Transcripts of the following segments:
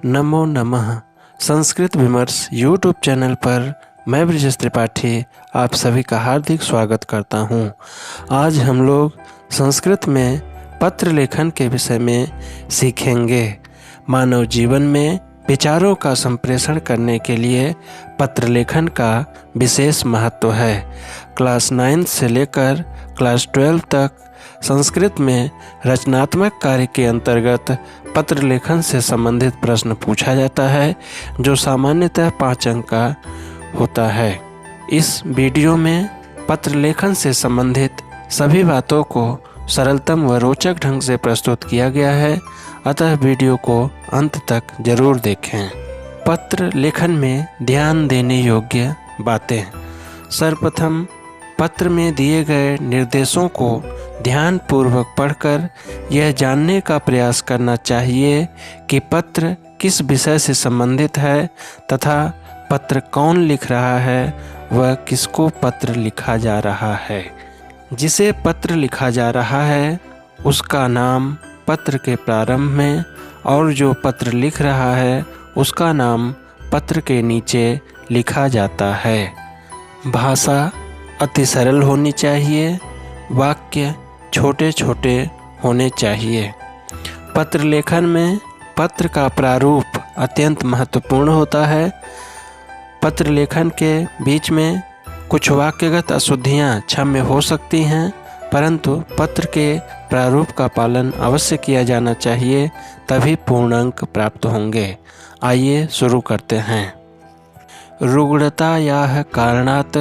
नमो नमः। संस्कृत विमर्श YouTube channel पर मैं ब्रजेश त्रिपाठी आप सभी का हार्दिक स्वागत करता हूँ। आज हम लोग संस्कृत में पत्र लेखन के विषय में सीखेंगे। मानव जीवन में विचारों का संप्रेषण करने के लिए पत्र लेखन का विशेष महत्व है। क्लास 9 से लेकर क्लास 12 तक संस्कृत में रचनात्मक कार्य के अंतर्गत पत्र लेखन से संबंधित प्रश्न पूछा जाता है, जो सामान्यतः 5 अंक का होता है। इस वीडियो में पत्र लेखन से संबंधित सभी बातों को सरलतम व रोचक ढंग से प्रस्तुत किया गया है, अतः वीडियो को अंत तक जरूर देखें। पत्र लेखन में ध्यान देने योग्य बातें। सर्वप्रथम पत्र में दिए गए निर्देशों को ध्यानपूर्वक पढ़कर यह जानने का प्रयास करना चाहिए कि पत्र किस विषय से संबंधित है तथा पत्र कौन लिख रहा है व किसको पत्र लिखा जा रहा है। जिसे पत्र लिखा जा रहा है उसका नाम पत्र के प्रारंभ में और जो पत्र लिख रहा है उसका नाम पत्र के नीचे लिखा जाता है। भाषा अति सरल होनी चाहिए, वाक्य छोटे छोटे होने चाहिए। पत्र लेखन में पत्र का प्रारूप अत्यंत महत्वपूर्ण होता है। पत्र लेखन के बीच में कुछ वाक्यगत अशुद्धियाँ क्षम्य हो सकती हैं, परंतु पत्र के प्रारूप का पालन अवश्य किया जाना चाहिए, तभी पूर्ण अंक प्राप्त होंगे। आइए शुरू करते हैं। रुग्णतायाः कारणात्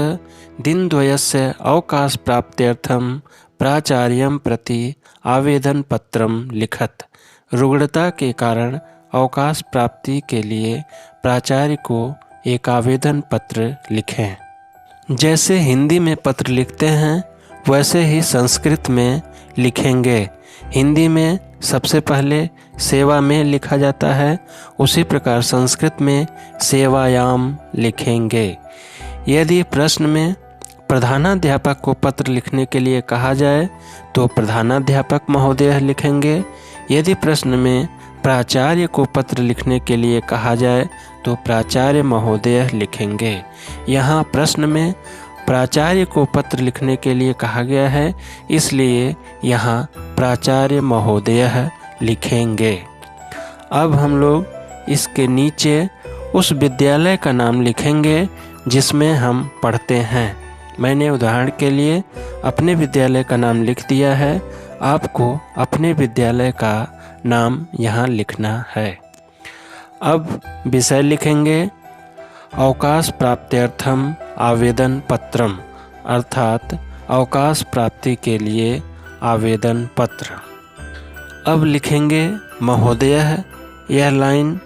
दिनद्वयस्य अवकाश प्राप्त्यर्थं प्राचार्यं प्रति आवेदन पत्रम लिखत। रुग्णता के कारण अवकाश प्राप्ति के लिए प्राचार्य को एक आवेदन पत्र लिखें। जैसे हिंदी में पत्र लिखते हैं वैसे ही संस्कृत में लिखेंगे। हिंदी में सबसे पहले सेवा में लिखा जाता है, उसी प्रकार संस्कृत में सेवायाम लिखेंगे। यदि प्रश्न में प्रधानाध्यापक को पत्र लिखने के लिए कहा जाए तो प्रधानाध्यापक महोदय लिखेंगे। यदि प्रश्न में प्राचार्य को पत्र लिखने के लिए कहा जाए तो प्राचार्य महोदय लिखेंगे। यहाँ प्रश्न में प्राचार्य को पत्र लिखने के लिए कहा गया है, इसलिए यहाँ प्राचार्य महोदय लिखेंगे। अब हम लोग इसके नीचे उस विद्यालय का नाम लिखेंगे जिसमें हम पढ़ते हैं। मैंने उदाहरण के लिए अपने विद्यालय का नाम लिख दिया है, आपको अपने विद्यालय का नाम यहाँ लिखना है। अब विषय लिखेंगे अवकाश प्राप्त्यर्थम आवेदन पत्रम, अर्थात अवकाश प्राप्ति के लिए आवेदन पत्र। अब लिखेंगे महोदय, यह लाइन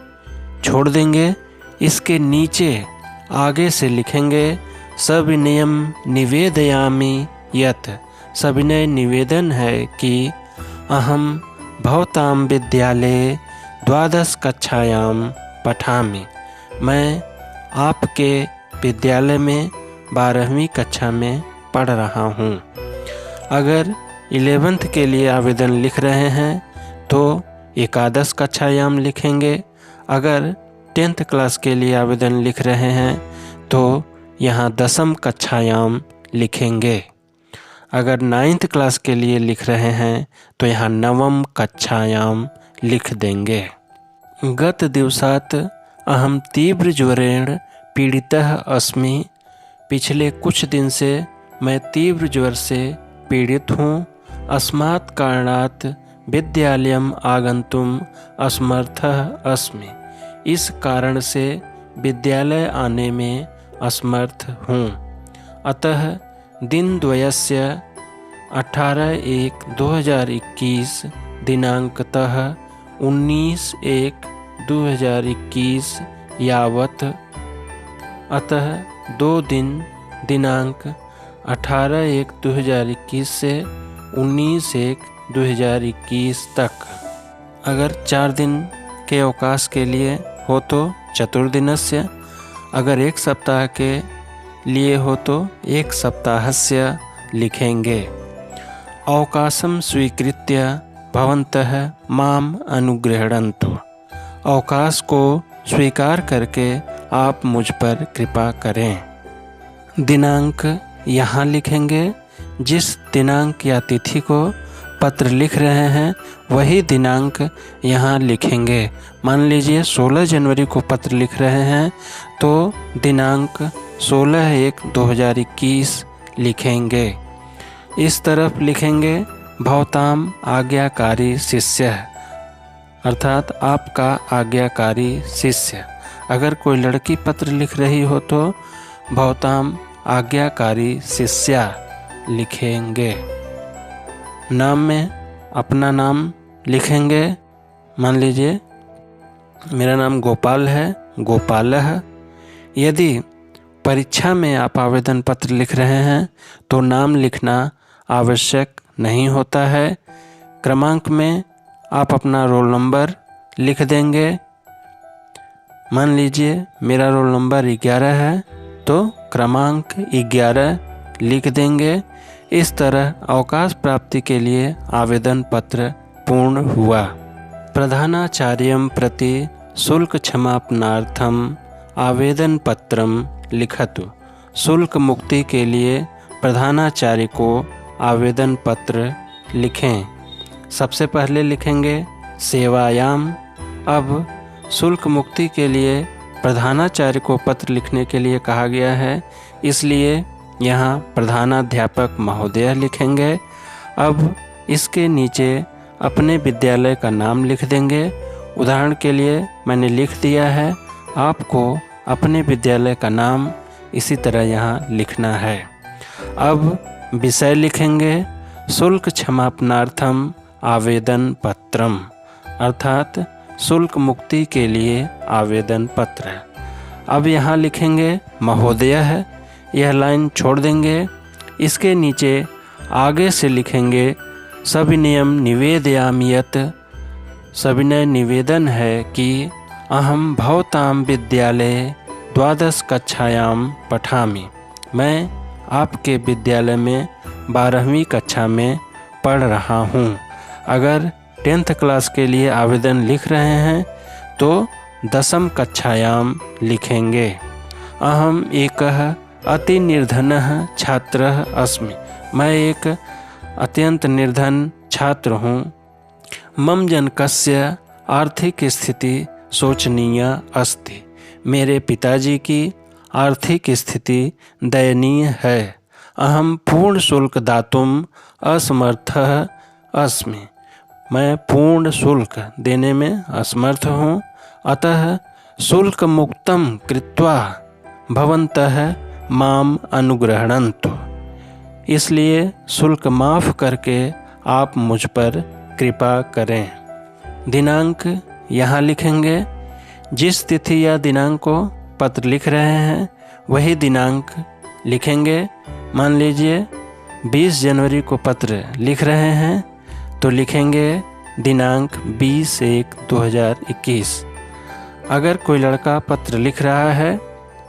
छोड़ देंगे। इसके नीचे आगे से लिखेंगे सविनयम निवेदयामि यत्, सविनय निवेदन है कि अहम भवतां विद्यालये 12 कक्षायां पठामि, मैं आपके विद्यालय में 12वीं कक्षा में पढ़ रहा हूँ। अगर 11th के लिए आवेदन लिख रहे हैं तो 11 कक्षायाम लिखेंगे। अगर 10th क्लास के लिए आवेदन लिख रहे हैं तो यहाँ 10वीं कक्षायाम लिखेंगे। अगर 9th क्लास के लिए लिख रहे हैं तो यहाँ 9वीं कक्षायाम लिख देंगे। गत दिवसात् अहम तीव्र ज्वरेण पीड़ितः अस्मि, पिछले कुछ दिन से मैं तीव्र ज्वर से पीड़ित हूँ। अस्मात् कारणात् विद्यालयम् आगन्तुम् असमर्थः अस्मि, इस कारण से विद्यालय आने में असमर्थ हूँ। अतः दिनद्वयस्य 18/1/2021 दिनांकतः 19/1/2021 यावत, अतः 2 दिन दिनांक 18/1/2021 से 19/1/2021 तक। अगर 4 दिन के अवकाश के लिए हो तो चतुर्दिनस्य, अगर 1 सप्ताह के लिए हो तो 1 सप्ताहस्य लिखेंगे। अवकाशं स्वीकृत्य भवन्तः माम अनुगृह्णन्तु, अवकाश को स्वीकार करके आप मुझ पर कृपा करें। दिनांक यहाँ लिखेंगे। जिस दिनांक या तिथि को पत्र लिख रहे हैं वही दिनांक यहाँ लिखेंगे। मान लीजिए 16 जनवरी को पत्र लिख रहे हैं तो दिनांक 16/1/2021 लिखेंगे। इस तरफ लिखेंगे भवताम आज्ञाकारी शिष्य, अर्थात आपका आज्ञाकारी शिष्य। अगर कोई लड़की पत्र लिख रही हो तो भवताम आज्ञाकारी शिष्या लिखेंगे। नाम में अपना नाम लिखेंगे। मान लीजिए मेरा नाम गोपाल है, गोपालः। यदि परीक्षा में आप आवेदन पत्र लिख रहे हैं तो नाम लिखना आवश्यक नहीं होता है। क्रमांक में आप अपना रोल नंबर लिख देंगे। मान लीजिए मेरा रोल नंबर 11 है तो क्रमांक 11 लिख देंगे। इस तरह अवकाश प्राप्ति के लिए आवेदन पत्र पूर्ण हुआ। प्रधानाचार्यं प्रति शुल्क क्षमापनार्थम आवेदन पत्रम लिखतु। शुल्क मुक्ति के लिए प्रधानाचार्य को आवेदन पत्र लिखें। सबसे पहले लिखेंगे सेवायाम। अब शुल्क मुक्ति के लिए प्रधानाचार्य को पत्र लिखने के लिए कहा गया है, इसलिए यहाँ प्रधानाध्यापक महोदय लिखेंगे। अब इसके नीचे अपने विद्यालय का नाम लिख देंगे। उदाहरण के लिए मैंने लिख दिया है, आपको अपने विद्यालय का नाम इसी तरह यहाँ लिखना है। अब विषय लिखेंगे शुल्क क्षमापनार्थम आवेदन पत्रम, अर्थात शुल्क मुक्ति के लिए आवेदन पत्र। अब यहाँ लिखेंगे महोदय है, यह लाइन छोड़ देंगे। इसके नीचे आगे से लिखेंगे सविनयम निवेदयामि यत्, सविनय निवेदन है कि अहम भवताम विद्यालये 12 कक्षायां पठामि। मैं आपके विद्यालय में 12वीं कक्षा में पढ़ रहा हूँ। अगर 10th क्लास के लिए आवेदन लिख रहे हैं तो 10वीं कक्षायां लिखेंगे। अहम एकः अति निर्धनः छात्रः अस्मि। मैं एक अत्यंत निर्धन छात्र हूँ। मम जनकस्य आर्थिक स्थिति शोचनीय अस्ति। मेरे पिताजी की आर्थिक स्थिति दयनीय है। अहम पूर्ण शुल्क दातुम असमर्थः अस्मि। मैं पूर्ण शुल्क देने में असमर्थ हूँ। अतः शुल्क मुक्तं कृत्वा भवन्तः माम अनुग्रहणन्तु। इसलिए शुल्क माफ़ करके आप मुझ पर कृपा करें। दिनांक यहाँ लिखेंगे। जिस तिथि या दिनांक को पत्र लिख रहे हैं वही दिनांक लिखेंगे। मान लीजिए 20 जनवरी को पत्र लिख रहे हैं तो लिखेंगे दिनांक 20/1/2021। अगर कोई लड़का पत्र लिख रहा है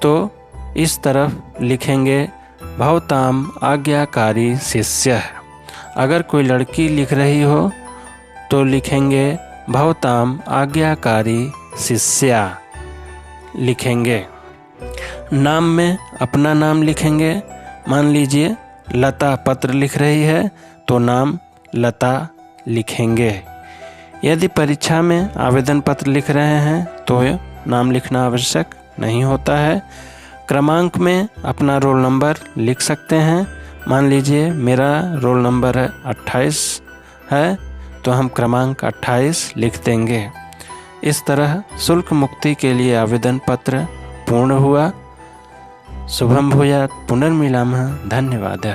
तो इस तरफ लिखेंगे भवताम आज्ञाकारी शिष्य। अगर कोई लड़की लिख रही हो तो लिखेंगे भवताम आज्ञाकारी शिष्या लिखेंगे। नाम में अपना नाम लिखेंगे। मान लीजिए लता पत्र लिख रही है तो नाम लता लिखेंगे। यदि परीक्षा में आवेदन पत्र लिख रहे हैं तो नाम लिखना आवश्यक नहीं होता है। क्रमांक में अपना रोल नंबर लिख सकते हैं। मान लीजिए मेरा रोल नंबर है 28 है तो हम क्रमांक 28 लिख देंगे। इस तरह शुल्क मुक्ति के लिए आवेदन पत्र पूर्ण हुआ। शुभम भूयात्। पुनर्मिलामः। धन्यवाद।